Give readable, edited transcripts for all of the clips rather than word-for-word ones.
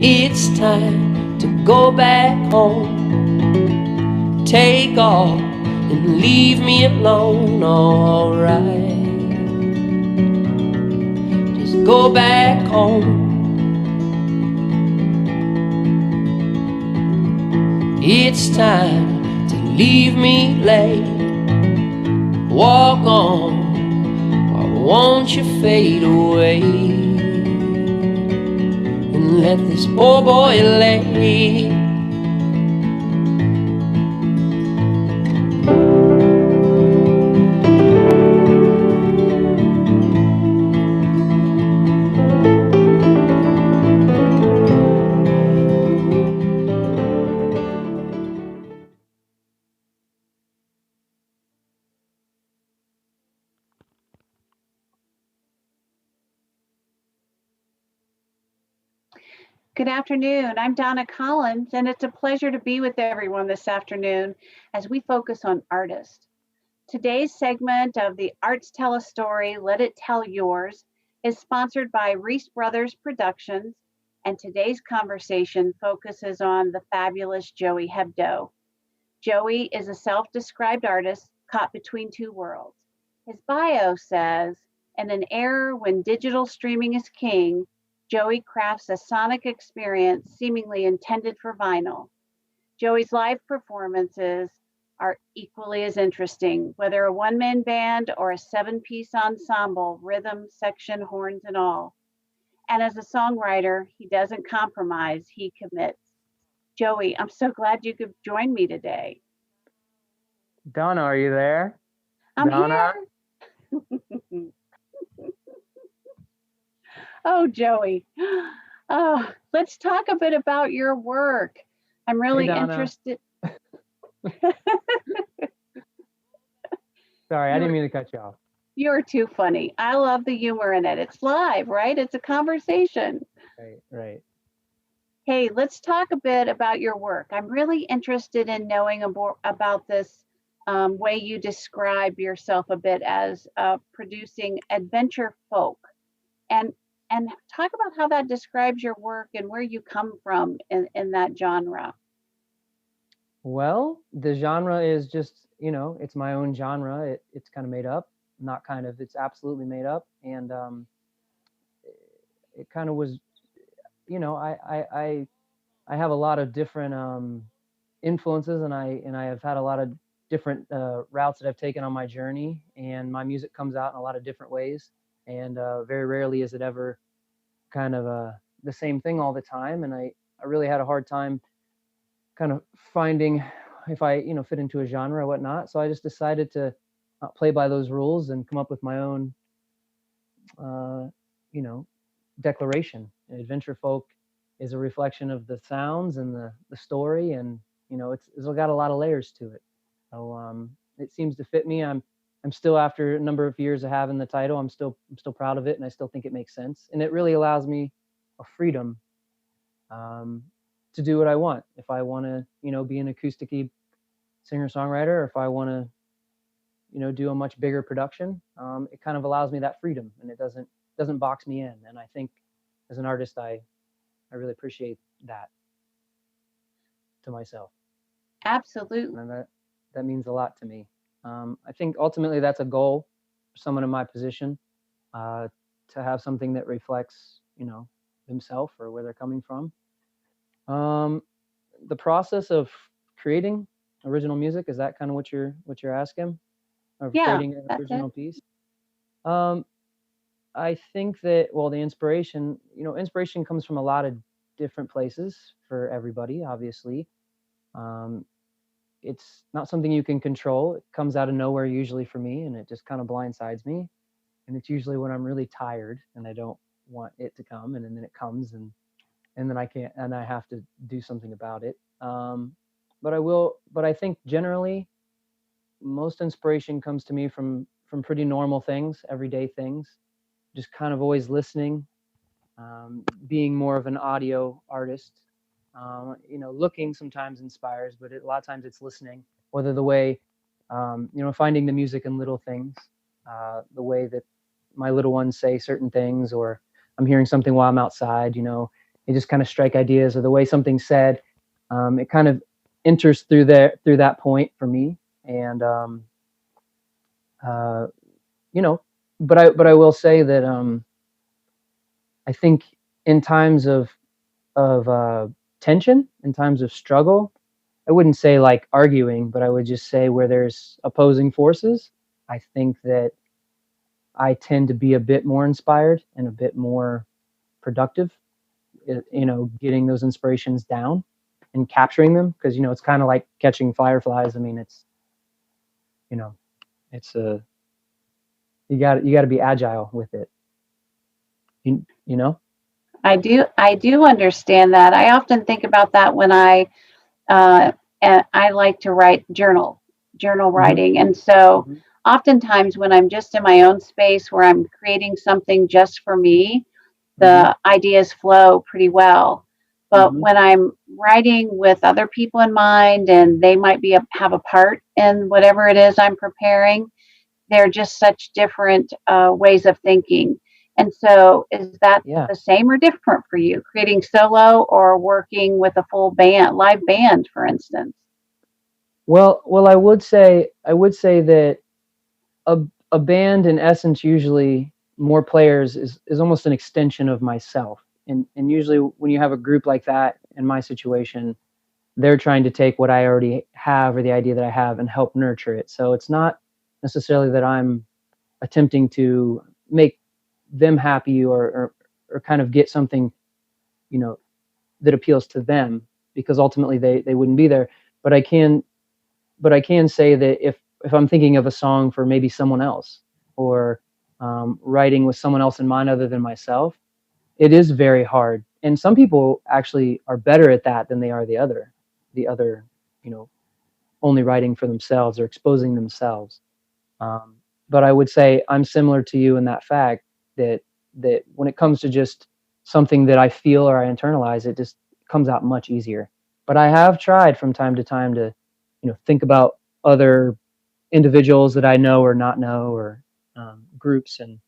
It's time to go back home. Take off and leave me alone, alright. Just go back home. It's time to leave me late. Walk on, or won't you fade away? And let this poor boy lay. Good afternoon. I'm Donna Collins, and it's a pleasure to be with everyone this afternoon as we focus on artists. Today's segment of the Arts Tell a Story, Let It Tell Yours is sponsored by Reese Brothers Productions, and today's conversation focuses on the fabulous Joey Hebdo. Joey is a self described artist caught between two worlds. His bio says, in an era when digital streaming is king, Joey crafts a sonic experience seemingly intended for vinyl. Joey's live performances are equally as interesting, whether a one man band or a 7-piece ensemble, rhythm, section, horns, and all. And as a songwriter, he doesn't compromise, he commits. Joey, I'm so glad you could join me today. Donna, are you there? I'm Donna? here. Oh, Joey. Oh, let's talk a bit about your work. I'm Hey, really Donna. interested. Sorry, I didn't You're mean to cut you off. you're too funny. I love the humor in it. It's live, right? It's a conversation. Right. Hey, let's talk a bit about your work. I'm really interested in knowing about this way you describe yourself a bit as producing adventure folk, and and talk about how that describes your work and where you come from in that genre. Well, the genre is just, it's my own genre. It's kind of made up, not kind of, it's absolutely made up. And it kind of was, I have a lot of different influences, and I have had a lot of different routes that I've taken on my journey, and my music comes out in a lot of different ways. And very rarely is it ever kind of the same thing all the time. And I really had a hard time kind of finding if I, fit into a genre or whatnot. So I just decided to play by those rules and come up with my own, uh, you know, declaration. Adventure folk is a reflection of the sounds and the story, and it's got a lot of layers to it. So it seems to fit me. I'm still, after a number of years of having the title, I'm still proud of it, and I still think it makes sense, and it really allows me a freedom um, to do what I want. If I want to, be an acoustic singer songwriter, or if I want to, do a much bigger production, it kind of allows me that freedom, and it doesn't box me in. And I think as an artist, I really appreciate that to myself, Absolutely. and that means a lot to me. I think ultimately that's a goal for someone in my position, uh, to have something that reflects, themselves or where they're coming from. Um, the process of creating original music, is that kind of what you're asking, of Yeah, creating an that's it. original piece? Um, I think that, well, the inspiration comes from a lot of different places for everybody, obviously. Um, it's not something you can control. It comes out of nowhere usually for me, and it just kind of blindsides me. And it's usually when I'm really tired and I don't want it to come, and then it comes, and then I can't, and I have to do something about it. But I think generally most inspiration comes to me from pretty normal things, everyday things, just kind of always listening, being more of an audio artist. Looking sometimes inspires, but a lot of times it's listening, whether the way, finding the music in little things, the way that my little ones say certain things, or I'm hearing something while I'm outside, they just kind of strike ideas, or the way something's said. It kind of enters through that point for me. And uh, you know, but I will say that I think in times of tension, in times of struggle, I wouldn't say like arguing, but I would just say where there's opposing forces, I think that I tend to be a bit more inspired and a bit more productive, getting those inspirations down and capturing them, because it's kind of like catching fireflies. I mean, you know it's a you got to be agile with it. You know. I do understand that. I often think about that when uh, I like to journal Hmm. writing, and so Hmm. oftentimes when I'm just in my own space where I'm creating something just for me, Hmm. the ideas flow pretty well. But Hmm. when I'm writing with other people in mind, and they might have a part in whatever it is I'm preparing, they're just such different ways of thinking. And so, is that Yeah. the same or different for you, creating solo or working with a full band, live band, for instance? Well, I would say that a a band in essence, usually more players is almost an extension of myself. And usually when you have a group like that, in my situation, they're trying to take what I already have, or the idea that I have, and help nurture it. So it's not necessarily that I'm attempting to make them happy, or kind of get something, you know, that appeals to them, because ultimately they wouldn't be there. But I can say that if I'm thinking of a song for maybe someone else, or writing with someone else in mind other than myself, it is very hard. And some people actually are better at that than they are the other, you know, only writing for themselves or exposing themselves. Um, but I would say I'm similar to you in that fact that when it comes to just something that I feel or I internalize, it just comes out much easier. But I have tried from time to time to, think about other individuals that I know or not know, or groups, and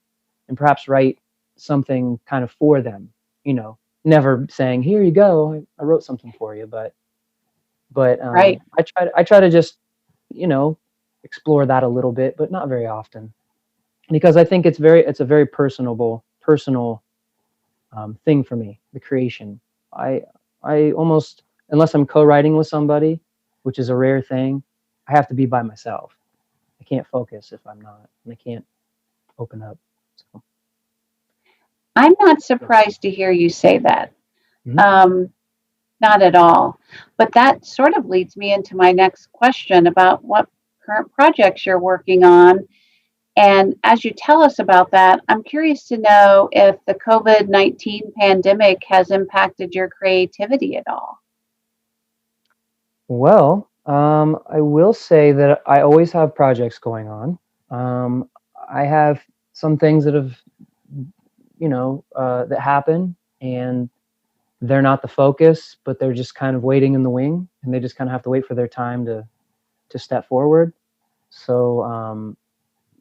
perhaps write something kind of for them. Never saying, "Here you go, I wrote something for you," but Right. I try to just you know explore that a little bit, but not very often, because I think it's a very personal thing for me, the creation. I I almost, unless I'm co-writing with somebody, which is a rare thing, I have to be by myself. I can't focus if I'm not, and I can't open up. So, I'm not yeah. surprised to hear you say that. Mhm. Um, Not at all. But that sort of leads me into my next question about what current projects you're working on. And as you tell us about that, I'm curious to know if the COVID-19 pandemic has impacted your creativity at all. Well, I will say that I always have projects going on. I have some things that have, that happen, and they're not the focus, but they're just kind of waiting in the wing, and they just kind of have to wait for their time to step forward. So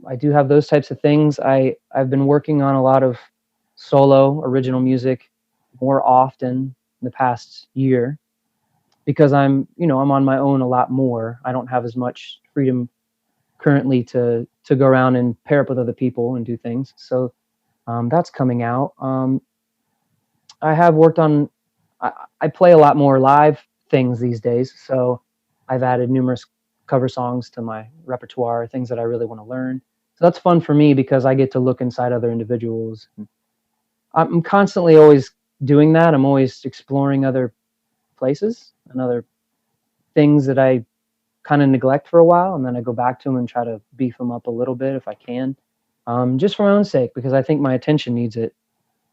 I do have those types of things. I've been working on a lot of solo original music more often in the past year, because I'm on my own a lot more. I don't have as much freedom currently to go around and pair up with other people and do things. So that's coming out. I have worked on. I, I play a lot more live things these days, so I've added numerous cover songs to my repertoire, things that I really want to learn. So that's fun for me, because I get to look inside other individuals. And I'm constantly always doing that. I'm always exploring other places and other things that I kind of neglect for a while, and then I go back to them and try to beef them up a little bit if I can, just for my own sake, because I think my attention needs it.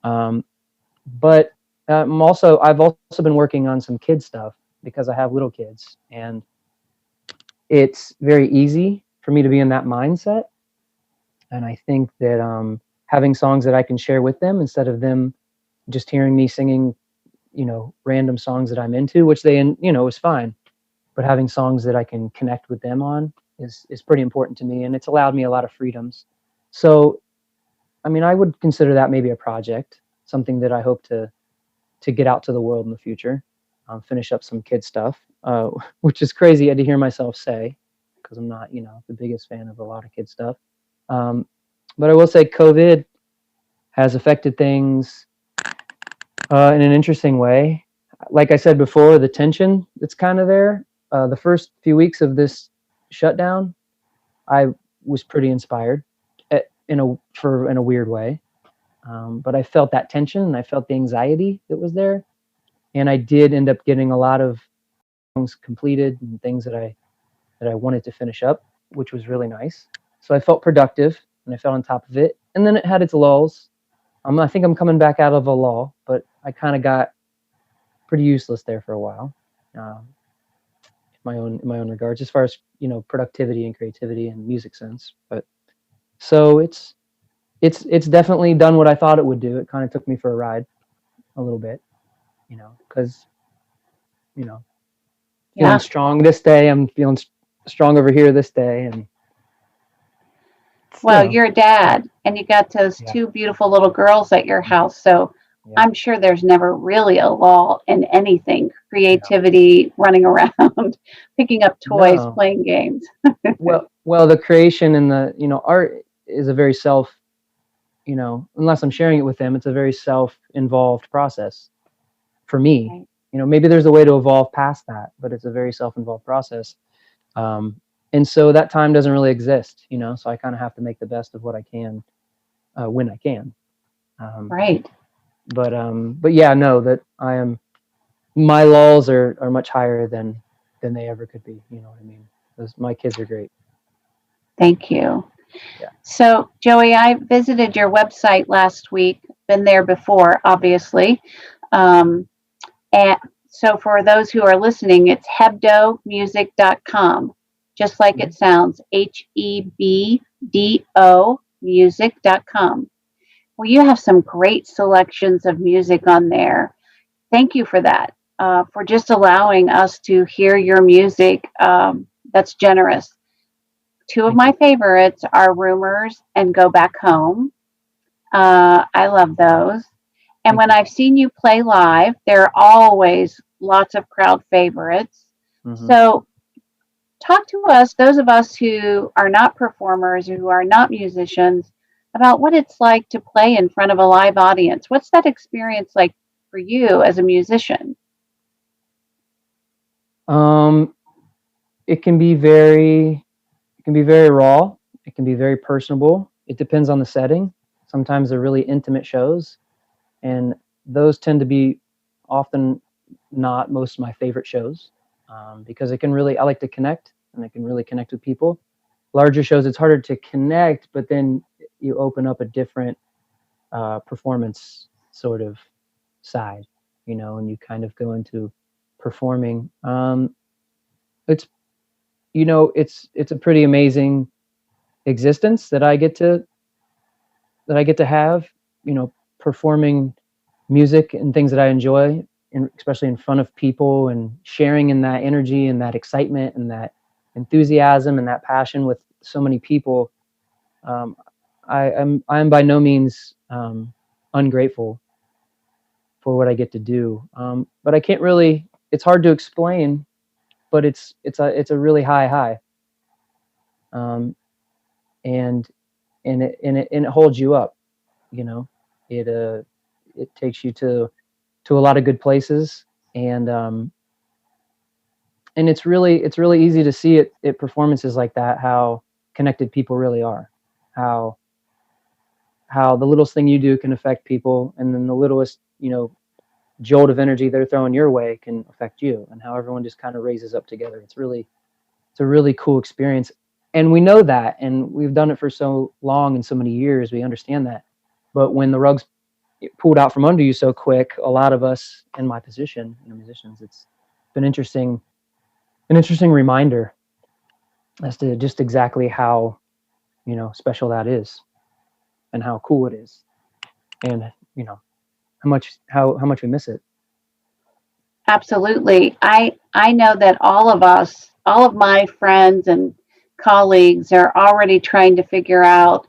Um, but I've also been working on some kid stuff, because I have little kids, and it's very easy for me to be in that mindset. And I think that having songs that I can share with them, instead of them just hearing me singing, random songs that I'm into, which is fine, but having songs that I can connect with them on is pretty important to me, and it's allowed me a lot of freedoms. So, I mean, I would consider that maybe a project, something that I hope to to get out to the world in the future, finish up some kid stuff, which is crazy to hear myself say, because I'm not, the biggest fan of a lot of kid stuff. Um, but I will say COVID has affected things in an interesting way. Like I said before, the tension that's kind of there. The first few weeks of this shutdown, I was pretty inspired, in a weird way. But I felt that tension and I felt the anxiety that was there, and I did end up getting a lot of things completed and things that I wanted to finish up, which was really nice. So I felt productive and I felt on top of it. And then it had its lulls. I think I'm coming back out of a lull, but I kind of got pretty useless there for a while, in my own regards, as far as productivity and creativity and music sense. But so it's definitely done what I thought it would do. It kind of took me for a ride a little bit, because feeling Yeah. strong this day. I'm feeling strong over here this day, and Well, you're a dad and you got those yeah, two beautiful little girls at your house. So yeah, I'm sure there's never really a lull in anything yeah. creativity, running around, picking up toys, No, playing games. well, the creation and the art is a very self, unless I'm sharing it with them, it's a very self-involved process for me. Right. Maybe there's a way to evolve past that, but it's a very self-involved process. Um, and so that time doesn't really exist, so I kind of have to make the best of what I can, when I can. Um, Right. but yeah, no, that my lulls are much higher than they ever could be. You know what I mean? My kids are great. Thank you. Yeah. So, Joey, I visited your website last week, been there before, obviously. Um, and so, for those who are listening, it's hebdomusic.com, just like Mhm. it sounds, HEBDO music.com. Well, you have some great selections of music on there. Thank you for that, for just allowing us to hear your music. That's generous. Two of Thank my you. favorites are Rumors and Go Back Home. I love those. And Thank when you. I've seen you play live, there are always lots of crowd favorites. Hmm. So, talk to us, those of us who are not performers, who are not musicians, about what it's like to play in front of a live audience. What's that experience like for you as a musician? Um, it can be very raw. It can be very personable. It depends on the setting. Sometimes they're really intimate shows, and those tend to be often not most of my favorite shows, because it can really I like to connect, and I can really connect with people. Larger shows, it's harder to connect, but then you open up a different performance sort of side, and you kind of go into performing. It's it's a pretty amazing existence that I get to have, performing music and things that I enjoy, and especially in front of people, and sharing in that energy and that excitement and that enthusiasm and that passion with so many people. Um, I'm by no means ungrateful for what I get to do, but I can't really. It's hard to explain, but it's a really high high, um, and and it holds you up. You know, it it takes you to a lot of good places, and it's really easy to see it at performances like that how connected people really are, how the littlest thing you do can affect people, and then the littlest jolt of energy they're throwing your way can affect you, and how everyone just kind of raises up together. It's a really cool experience, and we know that, and we've done it for so long and so many years. We understand that, but when the rug's pulled out from under you so quick, a lot of us in my position, musicians, it's been an interesting reminder as to just exactly how special that is, and how cool it is, and how much we miss it. Absolutely. I know that all of us, all of my friends and colleagues are already trying to figure out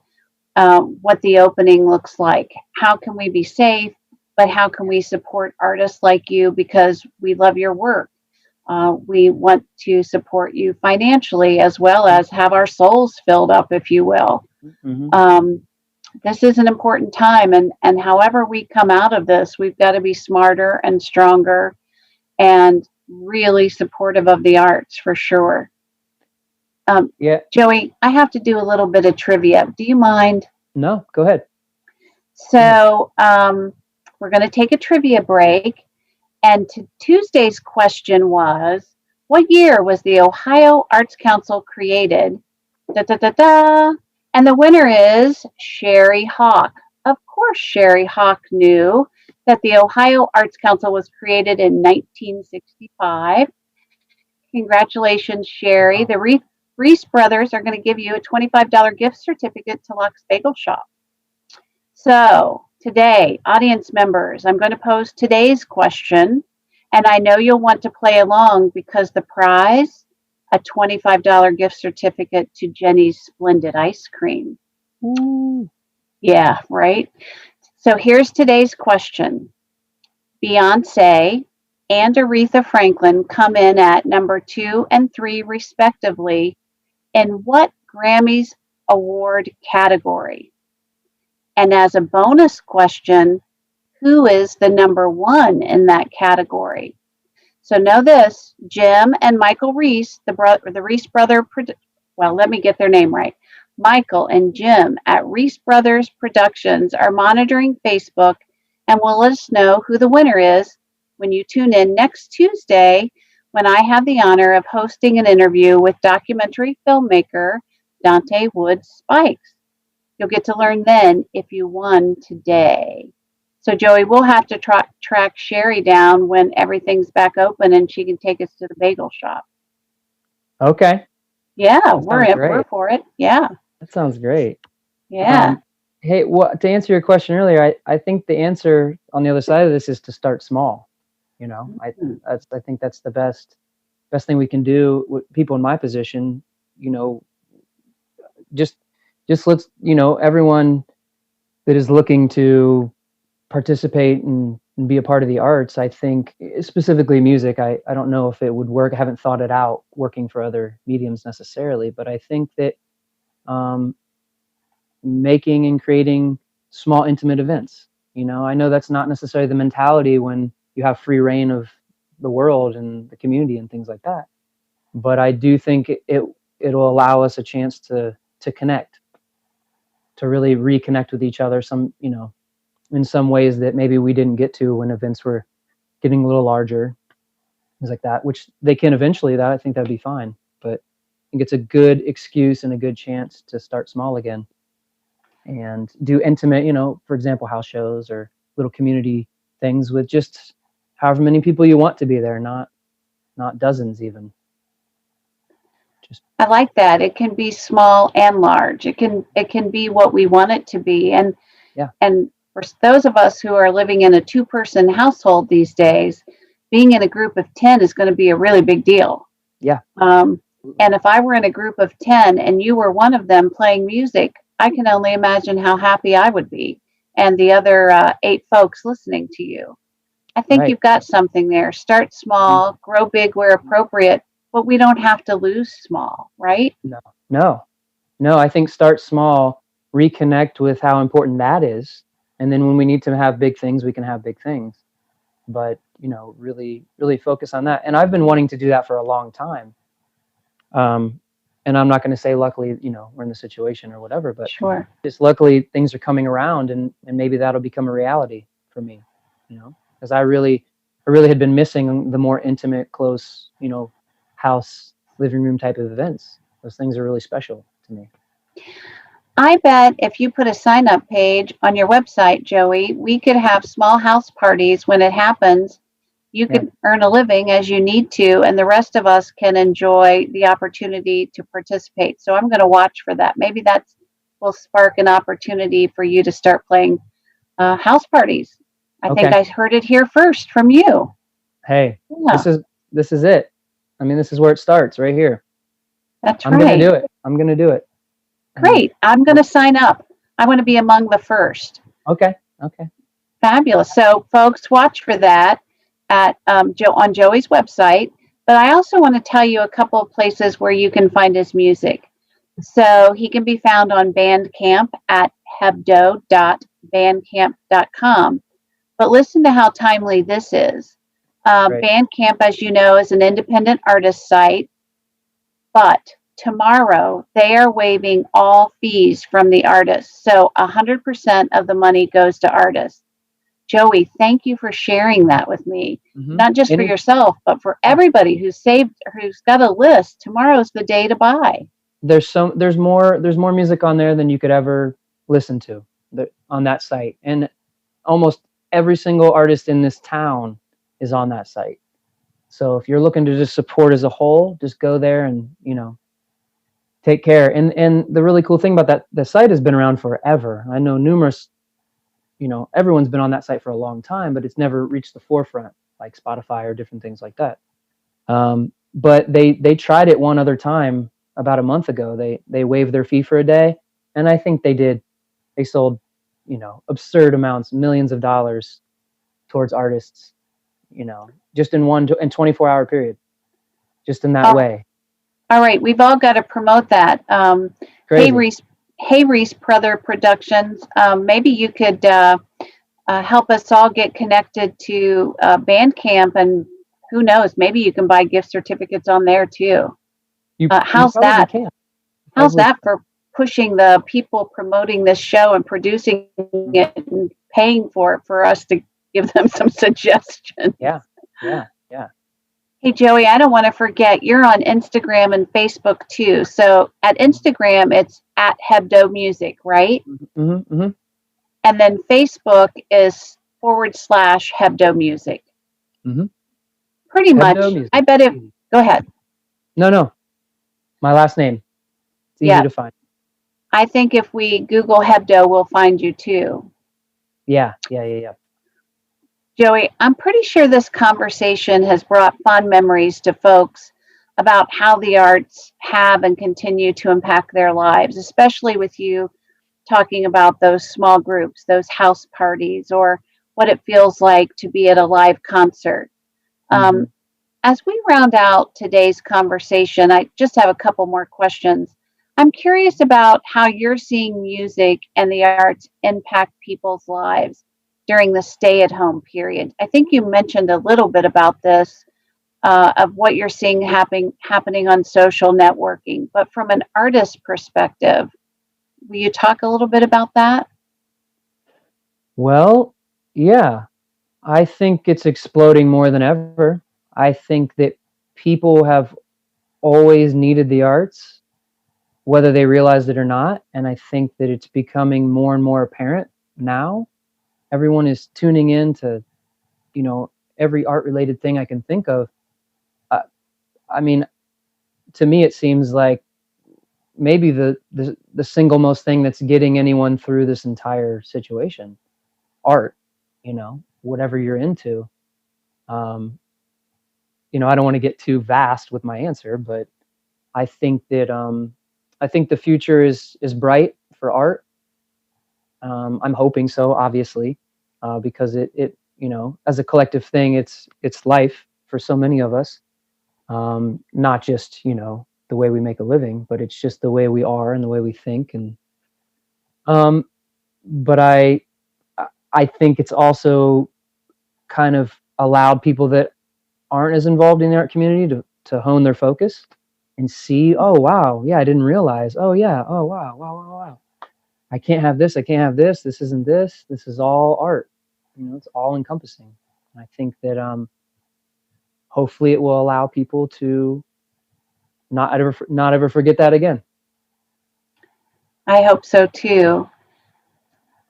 what the opening looks like. How can we be safe, but how can we support artists like you because we love your work? We want to support you financially as well as have our souls filled up, if you will. Mm-hmm. This is an important time, and however we come out of this, we've got to be smarter and stronger and really supportive of the arts for sure. Yeah. Joey, I have to do a little bit of trivia. Do you mind? No, go ahead. So we're going to take a trivia break. And Tuesday's question was, what year was the Ohio Arts Council created? Da, da, da, da. And the winner is Sherry Hawk. Of course, Sherry Hawk knew that the Ohio Arts Council was created in 1965. Congratulations, Sherry. Wow. The Reese Brothers are going to give you a $25 gift certificate to Luck's Bagel Shop. So, today, audience members, I'm going to pose today's question, and I know you'll want to play along because the prize, a $25 gift certificate to Jenny's Splendid Ice Cream. Ooh. Yeah, right? So, here's today's question. Beyonce and Aretha Franklin come in at number 2 and 3, respectively, in what Grammys award category? And as a bonus question, who is the number 1 in that category? So know this, Jim and Michael Reese, the Reese brother, well, let me get their name right. Michael and Jim at Reese Brothers Productions are monitoring Facebook and will let us know who the winner is when you tune in next Tuesday when I have the honor of hosting an interview with documentary filmmaker Dante Woods Spikes. You'll get to learn then if you won today. So, Joey, we'll have to track Sherry down when everything's back open and she can take us to the bagel shop. Okay. Yeah, we're for it. Yeah. That sounds great. Yeah. Hey, to answer your question earlier, I think the answer on the other side of this is to start small. You know, I think that's the best thing we can do with people in my position. You know, just let's, everyone that is looking to participate and be a part of the arts, I think specifically music, I don't know if it would work. I haven't thought it out working for other mediums necessarily, but I think that making and creating small intimate events, I know that's not necessarily the mentality when you have free reign of the world and the community and things like that, but I do think it'll allow us a chance to connect, to really reconnect with each other, in some ways that maybe we didn't get to when events were getting a little larger, things like that, which they can eventually. I think that'd be fine, but I think it's a good excuse and a good chance to start small again and do intimate, for example, house shows or little community things with just however many people you want to be there, not dozens even. I like that. It can be small and large. It can be what we want it to be. And for those of us who are living in a 2-person household these days, being in a group of 10 is going to be a really big deal. Yeah. And if I were in a group of 10 and you were one of them playing music, I can only imagine how happy I would be, and the other 8 folks listening to you. I think you've got something there. Start small, grow big where appropriate, but we don't have to lose small, right? No. I think start small, reconnect with how important that is, and then when we need to have big things, we can have big things. But really, really focus on that. And I've been wanting to do that for a long time. And I'm not going to say luckily, we're in the situation or whatever, but sure, just luckily things are coming around, and maybe that'll become a reality for me, because I really had been missing the more intimate, close, house, living room type of events. Those things are really special to me. I bet if you put a sign-up page on your website, Joey, we could have small house parties when it happens. You can earn a living as you need to, and the rest of us can enjoy the opportunity to participate. So I'm going to watch for that. Maybe that will spark an opportunity for you to start playing house parties. I think I heard it here first from you. Hey, this is it. I mean, this is where it starts, right here. That's right. I'm going to do it. Great. I'm going to sign up. I want to be among the first. Okay. Fabulous. So, folks, watch for that at on Joey's website. But I also want to tell you a couple of places where you can find his music. So he can be found on Bandcamp at hebdo.bandcamp.com. But listen to how timely this is. Right. Bandcamp, as you know, is an independent artist site, but tomorrow they are waiving all fees from the artists. So 100% of the money goes to artists. Joey, thank you for sharing that with me. Mm-hmm. Not just for yourself, but for everybody who's got a list. Tomorrow's the day to buy. There's more music on there than you could ever listen to on that site, and almost every single artist in this town is on that site. So if you're looking to just support as a whole, just go there and take care. And the really cool thing about that, the site has been around forever. I know numerous, everyone's been on that site for a long time, but it's never reached the forefront like Spotify or different things like that. But they tried it one other time about a month ago. They waived their fee for a day, and I think they sold, absurd amounts, millions of dollars towards artists, just in 24-hour period, just in that way. All right, we've all got to promote that. Hey Reese Brother Productions. Maybe you could help us all get connected to Bandcamp, and who knows, maybe you can buy gift certificates on there too. How's that? Can. How's that for pushing the people promoting this show and producing it and paying for it for us to give them some suggestions? Yeah. Hey, Joey, I don't want to forget, you're on Instagram and Facebook too. So at Instagram, it's at Hebdo Music, right? Mm-hmm, mm-hmm. And then Facebook is /Hebdo Music. Mm-hmm. Pretty much. Music. I bet go ahead. No. My last name. It's easy to find. I think if we Google Hebdo, we'll find you too. Yeah. Joey, I'm pretty sure this conversation has brought fond memories to folks about how the arts have and continue to impact their lives, especially with you talking about those small groups, those house parties, or what it feels like to be at a live concert. Mm-hmm. As we round out today's conversation, I just have a couple more questions. I'm curious about how you're seeing music and the arts impact people's lives during the stay-at-home period. I think you mentioned a little bit about this, of what you're seeing happening on social networking. But from an artist perspective, will you talk a little bit about that? Well, yeah. I think it's exploding more than ever. I think that people have always needed the arts, whether they realized it or not. And I think that it's becoming more and more apparent now. Everyone is tuning in to, every art related thing I can think of. I mean, to me, it seems like maybe the single most thing that's getting anyone through this entire situation, art, whatever you're into. I don't want to get too vast with my answer, but I think that I think the future is bright for art. I'm hoping so, obviously, because it as a collective thing, it's life for so many of us. Not just the way we make a living, but it's just the way we are and the way we think. And but I think it's also kind of allowed people that aren't as involved in the art community to hone their focus and see, oh wow, yeah, I didn't realize, oh yeah, oh wow, I can't have this, this isn't this is all art, it's all encompassing. And I think that hopefully it will allow people to not ever forget that again. I hope so too.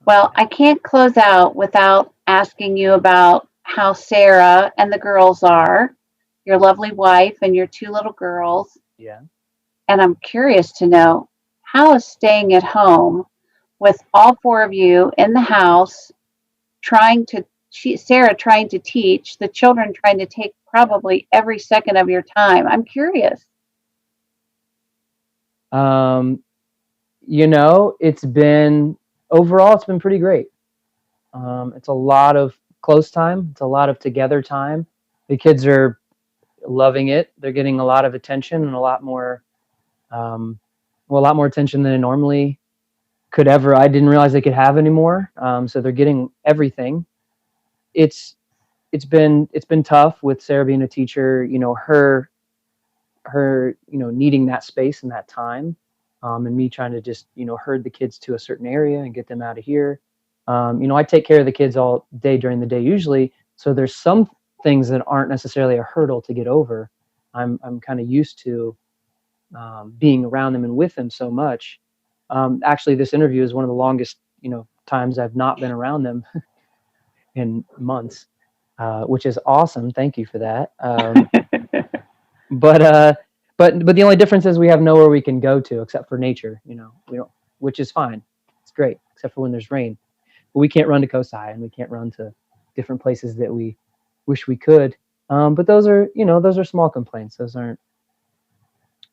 Well, I can't close out without asking you about how Sarah and the girls are, your lovely wife and your two little girls. Yeah. And I'm curious to know, how is staying at home with all four of you in the house, Sarah trying to teach, the children trying to take probably every second of your time? I'm curious. It's been pretty great. It's a lot of close time. It's a lot of together time. The kids are loving it. They're getting a lot of attention and a lot more, well, a lot more attention than they normally could ever. I didn't realize they could have anymore. So they're getting everything. It's it's been tough with Sarah being a teacher. Her needing that space and that time, and me trying to just herd the kids to a certain area and get them out of here. I take care of the kids all day during the day usually, so there's some things that aren't necessarily a hurdle to get over. I'm kind of used to being around them and with them so much. Actually, this interview is one of the longest times I've not been around them in months, which is awesome. Thank you for that. But but the only difference is we have nowhere we can go to except for nature. We don't, which is fine. It's great, except for when there's rain. But we can't run to Coast High, and we can't run to different places that we wish we could. But those are small complaints. Those aren't.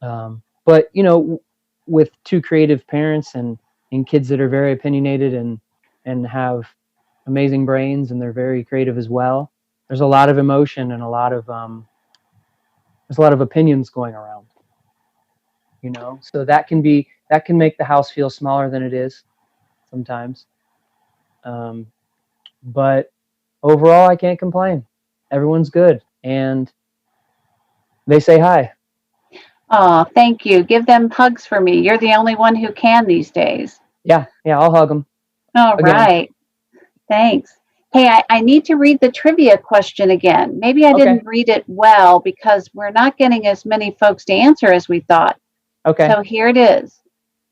But with two creative parents and kids that are very opinionated and have amazing brains, and they're very creative as well. There's a lot of emotion and there's a lot of opinions going around. So that can make the house feel smaller than it is sometimes. Um, but overall, I can't complain. Everyone's good, and they say hi. Oh, thank you. Give them hugs for me. You're the only one who can these days. Yeah, I'll hug them All again. right. Thanks. Hey, I need to read the trivia question again. Maybe I Okay, didn't read it well because we're not getting as many folks to answer as we thought. okay, So here it is.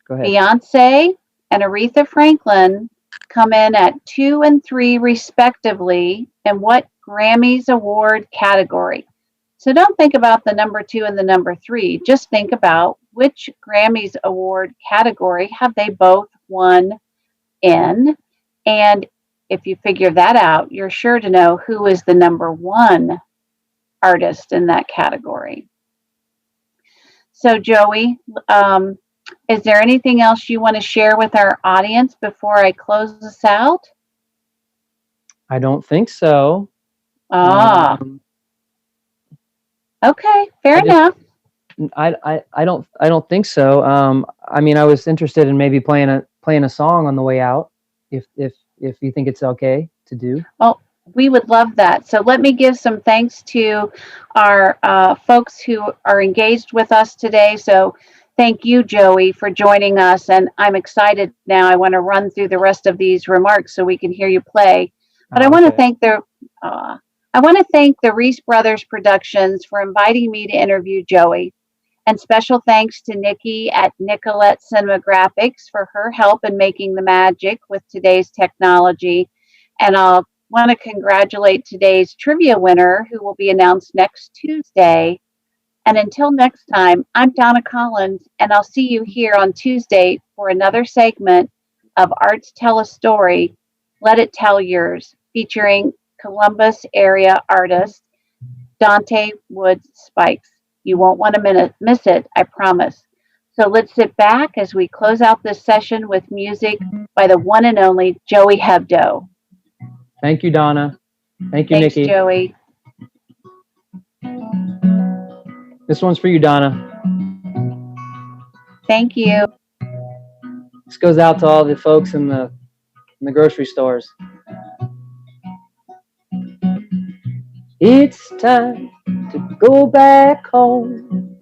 go ahead. Beyonce and Aretha Franklin come in at 2 and 3 respectively in what Grammys award category? So don't think about the number 2 and the number 3. Just think about which Grammys award category have they both won in. And if you figure that out, you're sure to know who is the number one artist in that category. So, Joey, is there anything else you want to share with our audience before I close this out? I don't think so. Ah, Um, okay, fair I just enough. I don't think so. I mean, I was interested in maybe playing a song on the way out, if you think it's okay to do. Well, we would love that. So let me give some thanks to our folks who are engaged with us today. So thank you, Joey, for joining us. And I'm excited now. I want to run through the rest of these remarks so we can hear you play. But Oh, okay. uh, I want to thank the Reese Brothers Productions for inviting me to interview Joey. And special thanks to Nikki at Nicolette Cinematographics for her help in making the magic with today's technology. And I'll want to congratulate today's trivia winner, who will be announced next Tuesday. And until next time, I'm Donna Collins, and I'll see you here on Tuesday for another segment of Arts Tell a Story, Let It Tell Yours, featuring Columbus area artist Dante Woods Spikes. You won't want to miss it, I promise. So let's sit back as we close out this session with music by the one and only Joey Hebdo. Thank you, Donna. Thank you, Thanks, Nikki. Joey. This one's for you, Donna. Thank you. This goes out to all the folks in the grocery stores. It's time to go back home.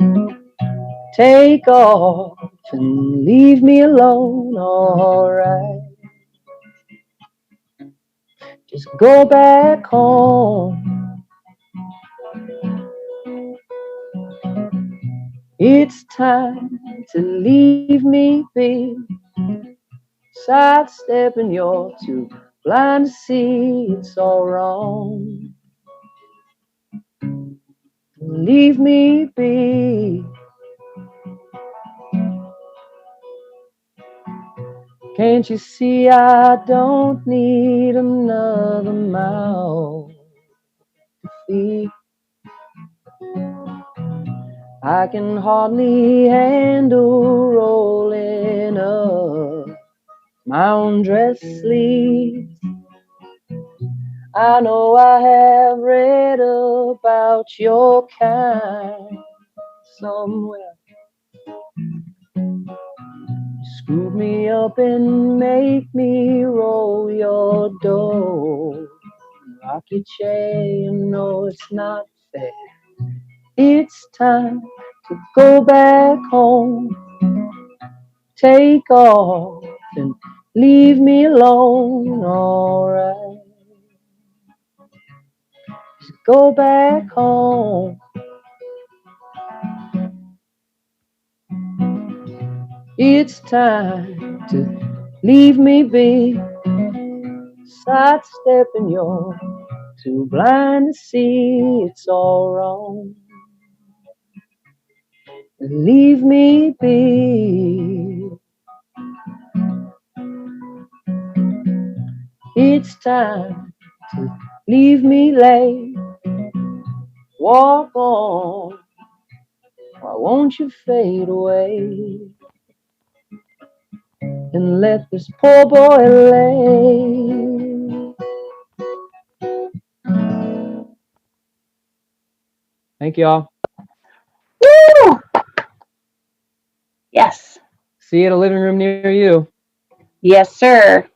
Take off and leave me alone, alright. Just go back home. It's time to leave me be. Sidestepping, you're too blind to see it's all wrong. Leave me be. Can't you see I don't need another mouth to feed? I can hardly handle rolling up my own dress sleeves. I know I have read about your kind somewhere. Scoop me up and make me roll your dough. Rock your chair, you know it's not fair. It's time to go back home. Take off and leave me alone, alright. Just go back home. It's time to leave me be. Sidestepping, you're too blind to see it's all wrong. Leave me be. It's time to leave me lay. Walk on. Why won't you fade away and let this poor boy lay? Thank y'all. Woo! Yes. See you at a living room near you. Yes, sir.